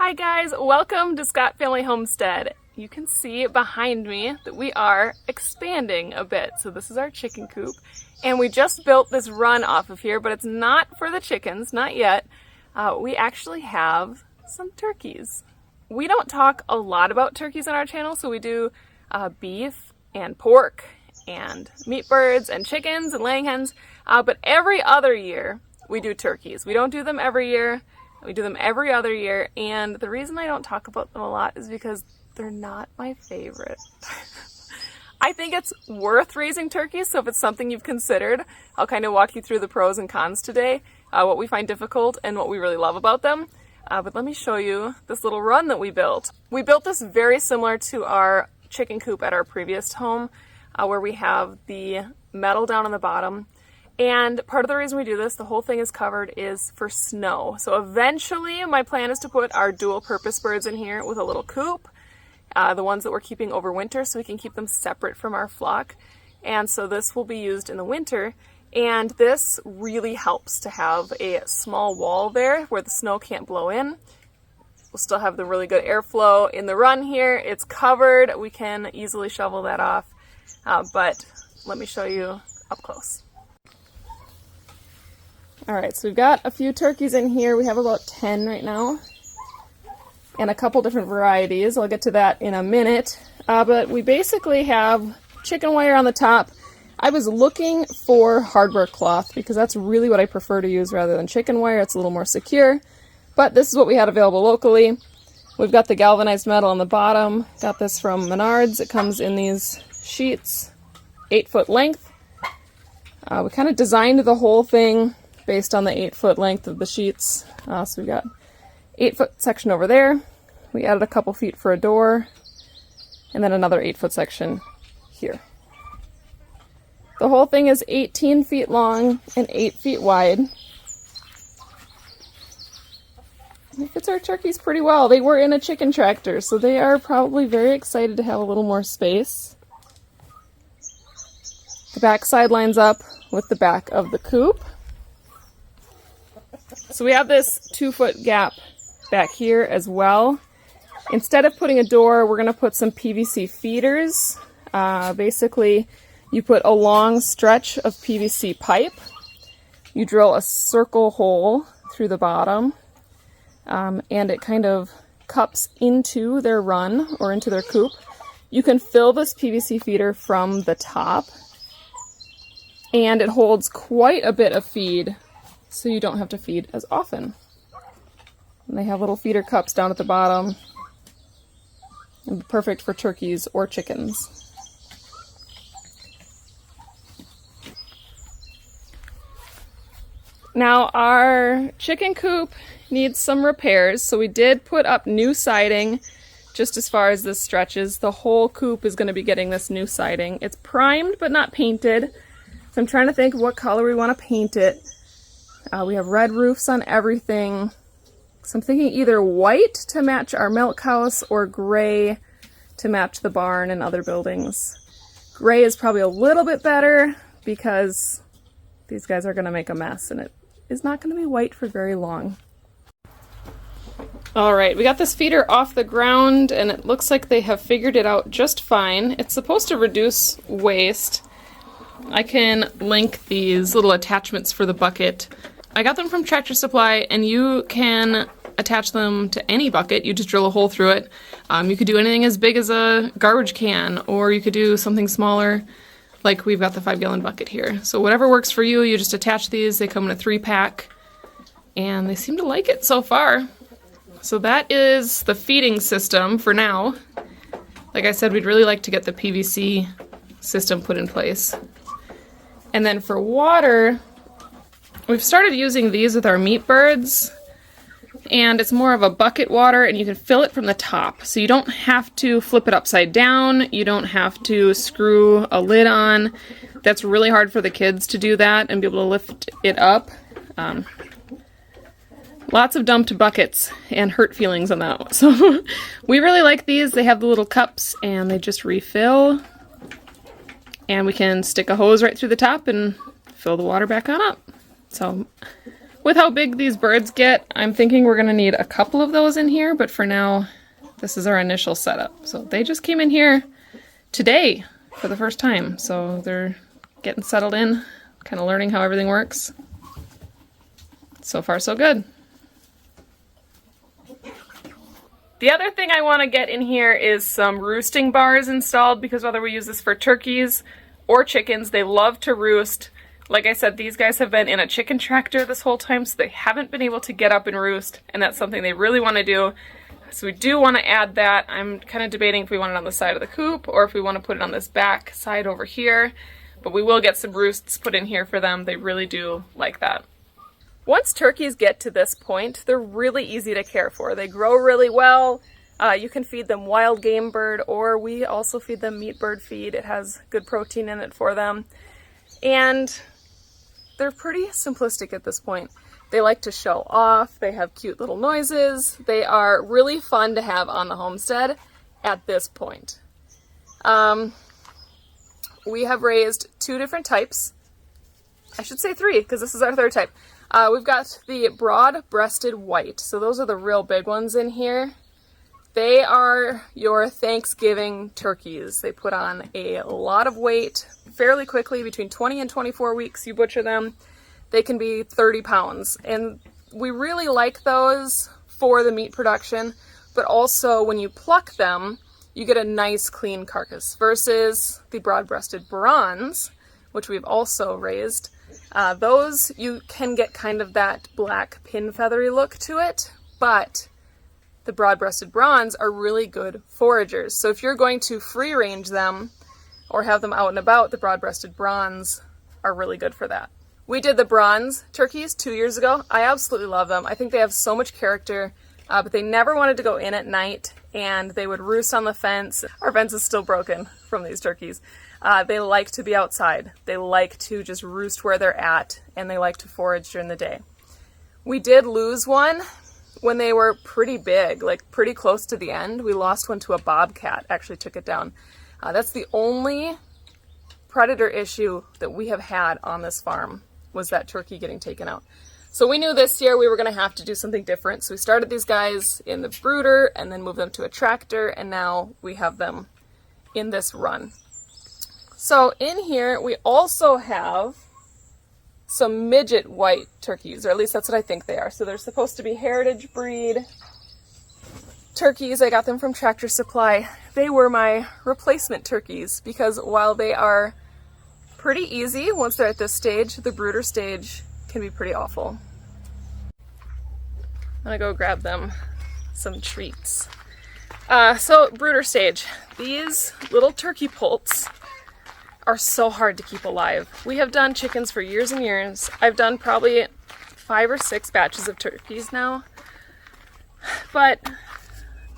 Hi guys, welcome to Scott Family Homestead. You can see behind me that we are expanding a bit. So this is our chicken coop and we just built this run off of here, but it's not for the chickens, not yet. We actually have some turkeys. We don't talk a lot about turkeys on our channel, so we do beef and pork and meat birds and chickens and laying hens, but every other year we do turkeys. We don't do them every year. We do them every other year, and the reason I don't talk about them a lot is because they're not my favorite. I think it's worth raising turkeys, so if it's something you've considered, I'll kind of walk you through the pros and cons today, what we find difficult and what we really love about them. But let me show you this little run that we built. We built this very similar to our chicken coop at our previous home, where we have the metal down on the bottom. And part of the reason we do this, the whole thing is covered, is for snow. So eventually my plan is to put our dual purpose birds in here with a little coop, the ones that we're keeping over winter, so we can keep them separate from our flock. And so this will be used in the winter. And this really helps to have a small wall there where the snow can't blow in. We'll still have the really good airflow in the run here. It's covered. We can easily shovel that off. But let me show you up close. All right, so we've got a few turkeys in here. We have about 10 right now, and a couple different varieties. I'll get to that in a minute. But we basically have chicken wire on the top. I was looking for hardware cloth because that's really what I prefer to use rather than chicken wire. It's a little more secure, but this is what we had available locally. We've got the galvanized metal on the bottom. Got this from Menards. It comes in these sheets, 8-foot length. We kind of designed the whole thing based on the 8-foot length of the sheets. So we got 8-foot section over there. We added a couple feet for a door, and then another 8-foot section here. The whole thing is 18 feet long and 8 feet wide. It fits our turkeys pretty well. They were in a chicken tractor, so they are probably very excited to have a little more space. The back side lines up with the back of the coop. So we have this 2-foot gap back here as well. Instead of putting a door, we're going to put some PVC feeders. Basically, you put a long stretch of PVC pipe. You drill a circle hole through the bottom, and it kind of cups into their run or into their coop. You can fill this PVC feeder from the top, and it holds quite a bit of feed, so you don't have to feed as often. And they have little feeder cups down at the bottom. It'd be perfect for turkeys or chickens. Now our chicken coop needs some repairs, so we did put up new siding just as far as this stretches. The whole coop is going to be getting this new siding. It's primed but not painted, so I'm trying to think of what color we want to paint it. We have red roofs on everything, so I'm thinking either white to match our milk house or gray to match the barn and other buildings. Gray is probably a little bit better because these guys are going to make a mess and it is not going to be white for very long. All right, we got this feeder off the ground and it looks like they have figured it out just fine. It's supposed to reduce waste. I can link these little attachments for the bucket. I got them from Tractor Supply, and you can attach them to any bucket. You just drill a hole through it. You could do anything as big as a garbage can, or you could do something smaller, like we've got the 5-gallon bucket here. So whatever works for you, you just attach these. They come in a 3-pack, and they seem to like it so far. So that is the feeding system for now. Like I said, we'd really like to get the PVC system put in place. And then for water, we've started using these with our meat birds, and it's more of a bucket water, and you can fill it from the top. So you don't have to flip it upside down. You don't have to screw a lid on. That's really hard for the kids to do that and be able to lift it up. Lots of dumped buckets and hurt feelings on that one. So we really like these. They have the little cups, and they just refill. And we can stick a hose right through the top and fill the water back on up. So With how big these birds get, I'm thinking we're gonna need a couple of those in here, but for now, this is our initial setup. So they just came in here today for the first time. So they're getting settled in, kind of learning how everything works. So far, so good. The other thing I want to get in here is some roosting bars installed, because whether we use this for turkeys or chickens, they love to roost. Like I said, these guys have been in a chicken tractor this whole time, so they haven't been able to get up and roost, and that's something they really want to do. So we do want to add that. I'm kind of debating if we want it on the side of the coop or if we want to put it on this back side over here, but we will get some roosts put in here for them. They really do like that. Once turkeys get to this point, they're really easy to care for. They grow really well. You can feed them wild game bird, or we also feed them meat bird feed. It has good protein in it for them. And they're pretty simplistic at this point. They like to show off. They have cute little noises. They are really fun to have on the homestead at this point. We have raised 2 different types. I should say 3, because this is our 3rd type. We've got the broad-breasted white. So those are the real big ones in here. They are your Thanksgiving turkeys. They put on a lot of weight fairly quickly. Between 20 and 24 weeks you butcher them. They can be 30 pounds. And we really like those for the meat production, but also when you pluck them, you get a nice clean carcass versus the broad-breasted bronze, which we've also raised. Those, you can get kind of that black pin feathery look to it, but the broad-breasted bronze are really good foragers. So if you're going to free range them or have them out and about, the broad-breasted bronze are really good for that. We did the bronze turkeys 2 years ago. I absolutely love them. I think they have so much character, but they never wanted to go in at night, and they would roost on the fence. Our fence is still broken from these turkeys. They like to be outside. They like to just roost where they're at, and they like to forage during the day. We did lose one when they were pretty big, like pretty close to the end. We lost one to a bobcat, actually took it down. That's the only predator issue that we have had on this farm, was that turkey getting taken out. So we knew this year we were going to have to do something different. So we started these guys in the brooder and then moved them to a tractor, and now we have them in this run. So in here we also have some midget white turkeys, or at least that's what I think they are. So they're supposed to be heritage breed turkeys. I got them from Tractor Supply. They were my replacement turkeys because while they are pretty easy once they're at this stage, the brooder stage can be pretty awful. I'm gonna go grab them some treats. So brooder stage. These little turkey poults are so hard to keep alive. We have done chickens for years and years. I've done probably 5 or 6 batches of turkeys now. But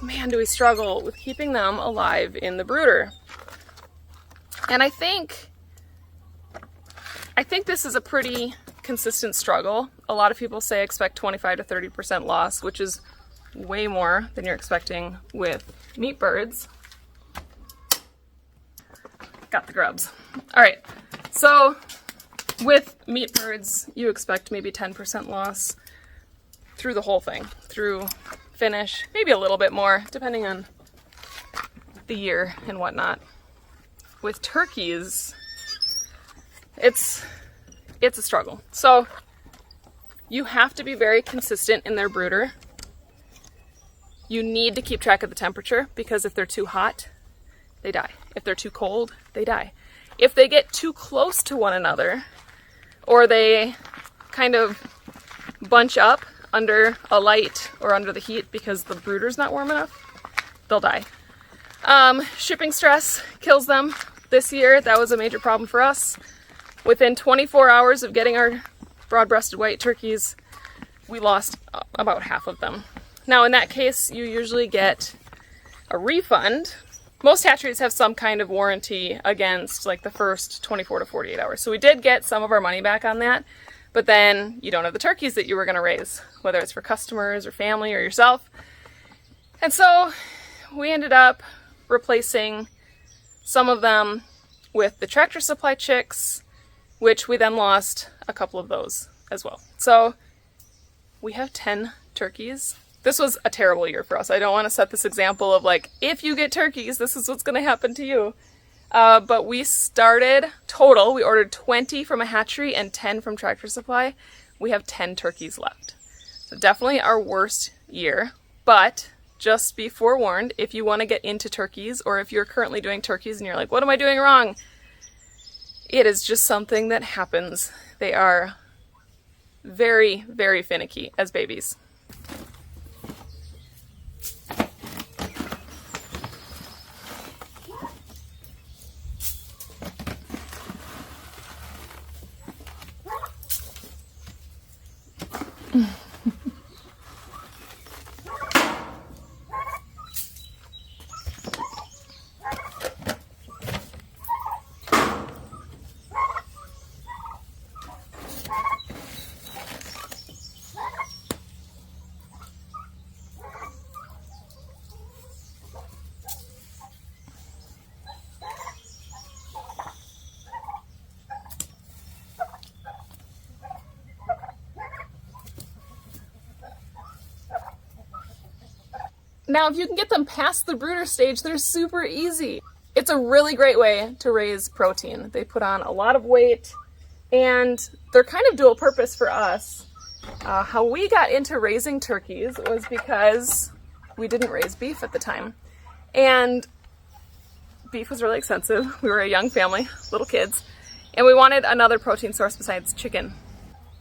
man, do we struggle with keeping them alive in the brooder. And I think this is a pretty consistent struggle. A lot of people say expect 25 to 30% loss, which is way more than you're expecting with meat birds. Got the grubs. All right, so with meat birds, you expect maybe 10% loss through the whole thing, through finish, maybe a little bit more, depending on the year and whatnot. With turkeys, it's a struggle. So you have to be very consistent in their brooder. You need to keep track of the temperature, because if they're too hot, they die. If they're too cold, they die. If they get too close to one another, or they kind of bunch up under a light or under the heat because the brooder's not warm enough, they'll die. Shipping stress kills them. This year, that was a major problem for us. Within 24 hours of getting our broad-breasted white turkeys, we lost about half of them. Now, in that case, you usually get a refund. Most hatcheries have some kind of warranty against like the first 24 to 48 hours. So we did get some of our money back on that, but then you don't have the turkeys that you were going to raise, whether it's for customers or family or yourself. And so we ended up replacing some of them with the Tractor Supply chicks, which we then lost a couple of those as well. So we have 10 turkeys. This was a terrible year for us. I don't want to set this example of like, if you get turkeys, this is what's going to happen to you. But we started total, we ordered 20 from a hatchery and 10 from Tractor Supply. We have 10 turkeys left. So definitely our worst year, but just be forewarned, if you want to get into turkeys, or if you're currently doing turkeys and you're like, what am I doing wrong? It is just something that happens. They are very, very finicky as babies. Now, if you can get them past the brooder stage, they're super easy. It's a really great way to raise protein. They put on a lot of weight, and they're kind of dual purpose for us. How we got into raising turkeys was because we didn't raise beef at the time. And beef was really expensive. We were a young family, little kids, and we wanted another protein source besides chicken.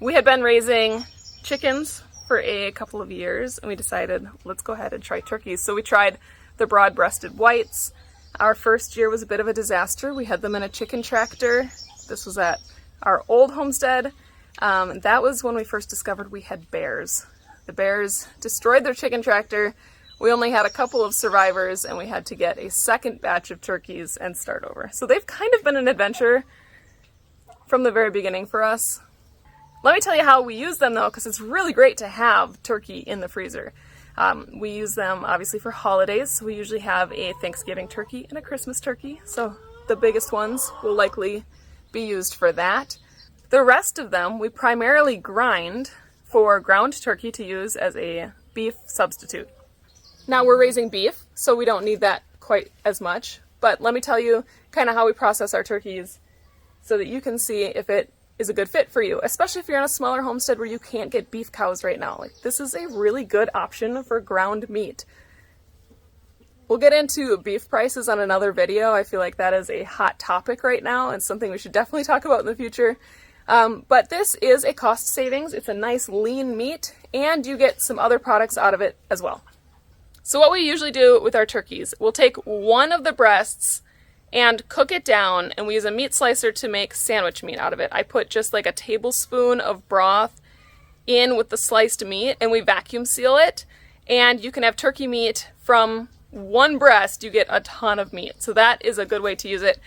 We had been raising chickens for a couple of years, and we decided, let's go ahead and try turkeys. So we tried the broad-breasted whites. Our first year was a bit of a disaster. We had them in a chicken tractor. This was at our old homestead. That was when we first discovered we had bears. The bears destroyed their chicken tractor. We only had a couple of survivors, and we had to get a second batch of turkeys and start over. So they've kind of been an adventure from the very beginning for us. Let me tell you how we use them, though, because it's really great to have turkey in the freezer. We use them, obviously, for holidays. So we usually have a Thanksgiving turkey and a Christmas turkey. So the biggest ones will likely be used for that. The rest of them, we primarily grind for ground turkey to use as a beef substitute. Now, we're raising beef, so we don't need that quite as much. But let me tell you kind of how we process our turkeys so that you can see if it is a good fit for you, especially if you're in a smaller homestead where you can't get beef cows right now. Like, this is a really good option for ground meat. We'll get into beef prices on another video. I feel like that is a hot topic right now and something we should definitely talk about in the future. But this is a cost savings. It's a nice lean meat, and you get some other products out of it as well. So what we usually do with our turkeys, we'll take one of the breasts and cook it down, and we use a meat slicer to make sandwich meat out of it. I put just like a tablespoon of broth in with the sliced meat, and we vacuum seal it, and you can have turkey meat from one breast. You get a ton of meat, so that is a good way to use it.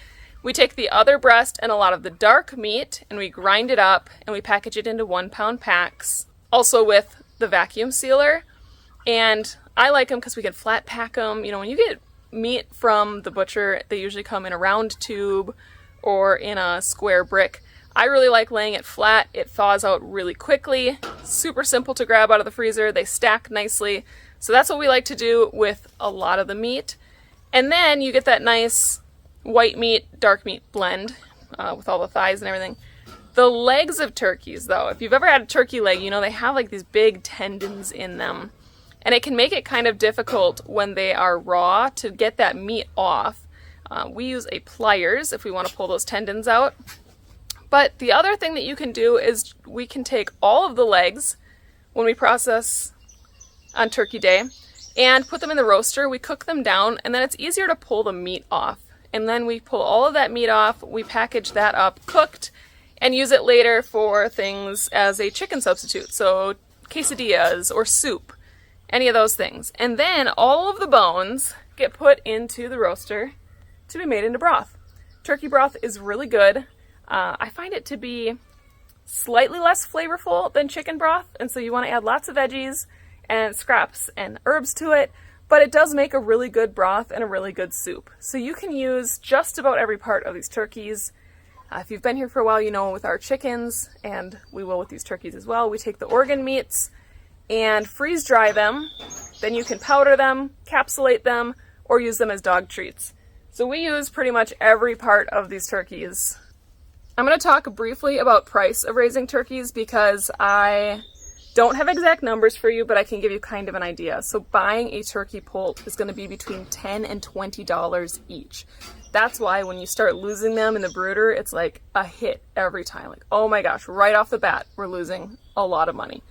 We take the other breast and a lot of the dark meat, and we grind it up, and we package it into 1-pound packs, also with the vacuum sealer. And I like them because we can flat pack them. You know, when you get meat from the butcher, they usually come in a round tube or in a square brick. I really like laying it flat. It thaws out really quickly, super simple to grab out of the freezer. They stack nicely. So that's what we like to do with a lot of the meat. And then you get that nice white meat, dark meat blend with all the thighs and everything. The legs of turkeys, though, if you've ever had a turkey leg, you know they have like these big tendons in them. And it can make it kind of difficult when they are raw to get that meat off. We use a pliers if we want to pull those tendons out. But the other thing that you can do is we can take all of the legs when we process on turkey day and put them in the roaster. We cook them down, and then it's easier to pull the meat off. And then we pull all of that meat off, we package that up cooked, and use it later for things as a chicken substitute. So quesadillas or soup. Any of those things. And then all of the bones get put into the roaster to be made into broth. Turkey broth is really good. I find it to be slightly less flavorful than chicken broth, and so you want to add lots of veggies and scraps and herbs to it, but it does make a really good broth and a really good soup. So you can use just about every part of these turkeys. If you've been here for a while, you know with our chickens, and we will with these turkeys as well, we take the organ meats and freeze dry them. Then you can powder them, capsulate them, or use them as dog treats. So we use pretty much every part of these turkeys. I'm going to talk briefly about price of raising turkeys because I don't have exact numbers for you, but I can give you kind of an idea. So buying a turkey poult is going to be between $10 and $20 each. That's why when you start losing them in the brooder, it's like a hit every time. Like, oh my gosh, right off the bat, we're losing a lot of money.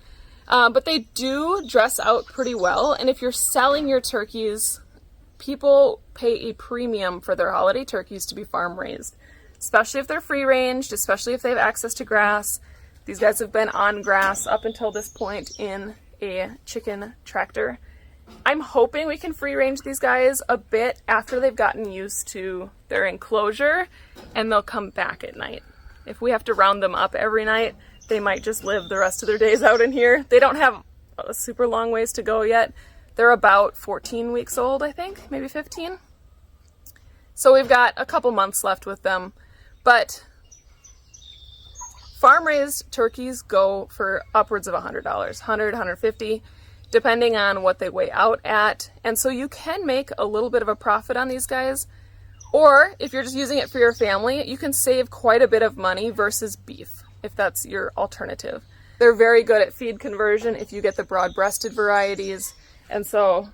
But they do dress out pretty well. And if you're selling your turkeys, people pay a premium for their holiday turkeys to be farm raised, especially if they're free ranged, especially if they have access to grass. These guys have been on grass up until this point in a chicken tractor. I'm hoping we can free range these guys a bit after they've gotten used to their enclosure and they'll come back at night. If we have to round them up every night, they might just live the rest of their days out in here. They don't have a super long ways to go yet. They're about 14 weeks old, I think, maybe 15. So we've got a couple months left with them, but farm-raised turkeys go for upwards of $100, $100, $150, depending on what they weigh out at. And so you can make a little bit of a profit on these guys. Or if you're just using it for your family, you can save quite a bit of money versus beef, if that's your alternative. They're very good at feed conversion if you get the broad-breasted varieties. And so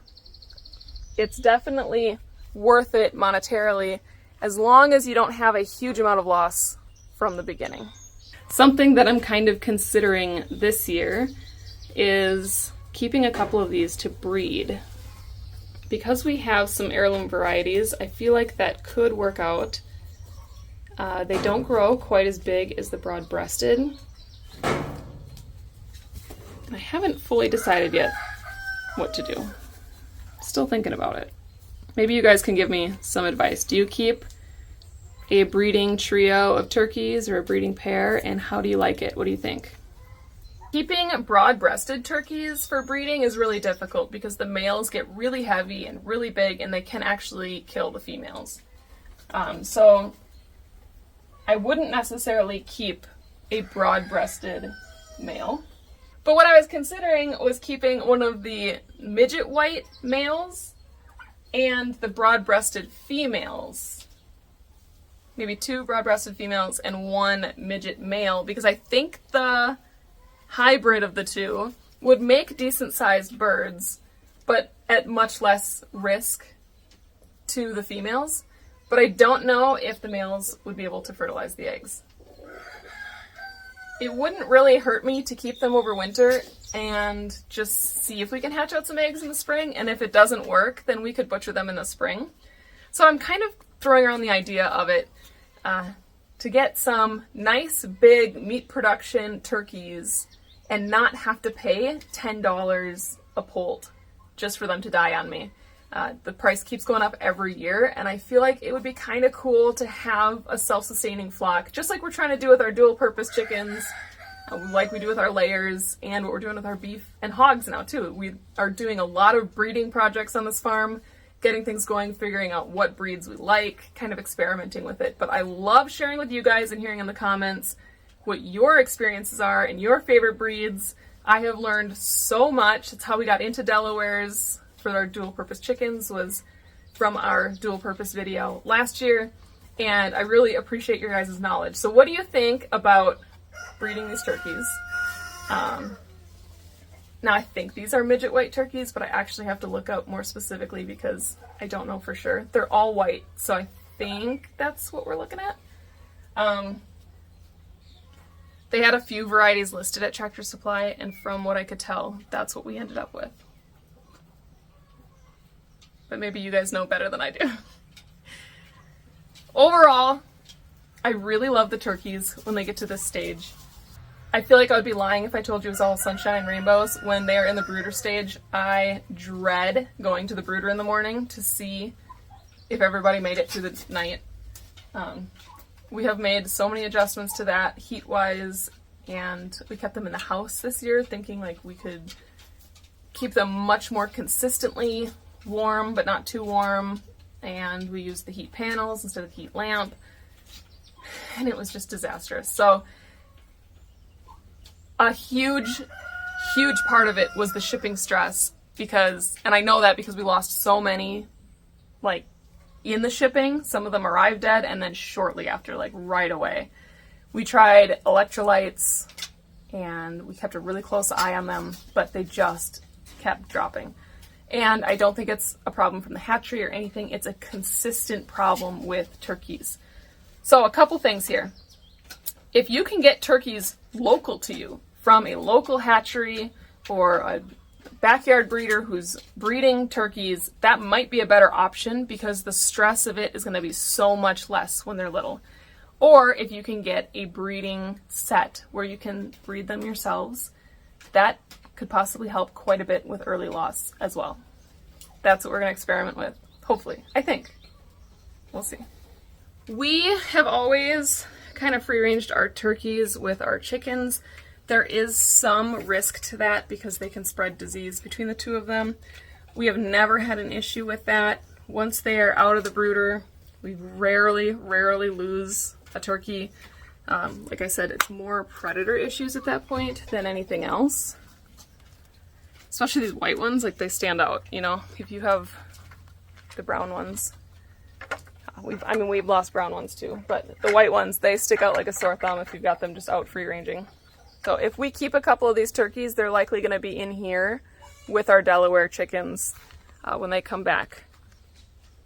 it's definitely worth it monetarily as long as you don't have a huge amount of loss from the beginning. Something that I'm kind of considering this year is keeping a couple of these to breed. Because we have some heirloom varieties, I feel like that could work out. They don't grow quite as big as the broad-breasted. I haven't fully decided yet what to do. Still thinking about it. Maybe you guys can give me some advice. Do you keep a breeding trio of turkeys or a breeding pair, and how do you like it? What do you think? Keeping broad-breasted turkeys for breeding is really difficult because the males get really heavy and really big and they can actually kill the females. So I wouldn't necessarily keep a broad-breasted male. But what I was considering was keeping one of the midget white males and the broad-breasted females. Maybe 2 broad-breasted females and 1 midget male, because I think the hybrid of the 2 would make decent-sized birds, but at much less risk to the females. But I don't know if the males would be able to fertilize the eggs. It wouldn't really hurt me to keep them over winter and just see if we can hatch out some eggs in the spring, and if it doesn't work, then we could butcher them in the spring. So I'm kind of throwing around the idea of it to get some nice big meat production turkeys and not have to pay $10 a poult just for them to die on me. The price keeps going up every year, and I feel like it would be kind of cool to have a self-sustaining flock, just like we're trying to do with our dual-purpose chickens, like we do with our layers, and what we're doing with our beef and hogs now too. We are doing a lot of breeding projects on this farm, getting things going, figuring out what breeds we like, kind of experimenting with it. But I love sharing with you guys and hearing in the comments what your experiences are and your favorite breeds. I have learned so much. It's how we got into Delawares for our dual-purpose chickens, was from our dual-purpose video last year, and I really appreciate your guys' knowledge. So what do you think about breeding these turkeys? Now I think these are midget white turkeys, but I actually have to look up more specifically because I don't know for sure. They're all white, so I think that's what we're looking at. They had a few varieties listed at Tractor Supply, and from what I could tell, that's what we ended up with. But maybe you guys know better than I do. Overall, I really love the turkeys when they get to this stage. I feel like I would be lying if I told you it was all sunshine and rainbows. When they are in the brooder stage, I dread going to the brooder in the morning to see if everybody made it through the night. We have made so many adjustments to that heat-wise, and we kept them in the house this year thinking like we could keep them much more consistently warm but not too warm, and we used the heat panels instead of the heat lamp, and it was just disastrous. So a huge huge part of it was the shipping stress and I know that because we lost so many, like, in the shipping. Some of them arrived dead and then shortly after, like right away. We tried electrolytes and we kept a really close eye on them, but they just kept dropping. And I don't think it's a problem from the hatchery or anything. It's a consistent problem with turkeys. So a couple things here. If you can get turkeys local to you from a local hatchery or a backyard breeder who's breeding turkeys, that might be a better option because the stress of it is going to be so much less when they're little. Or if you can get a breeding set where you can breed them yourselves, that could possibly help quite a bit with early loss as well. That's what we're going to experiment with, hopefully. I think. We'll see. We have always kind of free-ranged our turkeys with our chickens. There is some risk to that because they can spread disease between the two of them. We have never had an issue with that. Once they are out of the brooder, we rarely lose a turkey. Like I said, it's more predator issues at that point than anything else. Especially these white ones, like they stand out, you know, if you have the brown ones. We've lost brown ones too, but the white ones, they stick out like a sore thumb if you've got them just out free ranging. So if we keep a couple of these turkeys, they're likely going to be in here with our Delaware chickens when they come back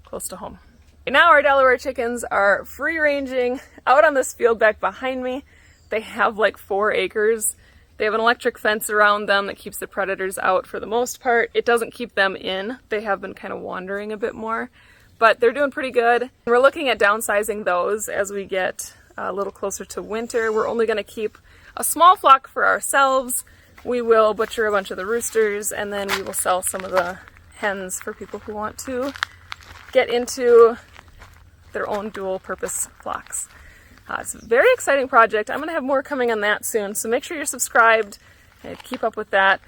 close to home. Now our Delaware chickens are free ranging out on this field back behind me. They have like 4 acres. They have an electric fence around them that keeps the predators out for the most part. It doesn't keep them in. They have been kind of wandering a bit more, but they're doing pretty good. We're looking at downsizing those as we get a little closer to winter. We're only going to keep a small flock for ourselves. We will butcher a bunch of the roosters and then we will sell some of the hens for people who want to get into their own dual purpose flocks. It's a very exciting project. I'm going to have more coming on that soon, so make sure you're subscribed and keep up with that.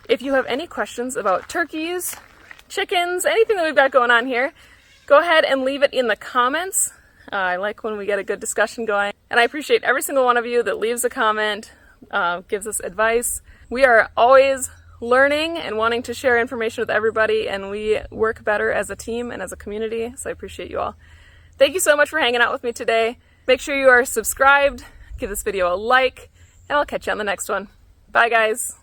If you have any questions about turkeys, chickens, anything that we've got going on here, go ahead and leave it in the comments. I like when we get a good discussion going, and I appreciate every single one of you that leaves a comment, gives us advice. We are always learning and wanting to share information with everybody, and we work better as a team and as a community, so I appreciate you all. Thank you so much for hanging out with me today. Make sure you are subscribed, give this video a like, and I'll catch you on the next one. Bye, guys.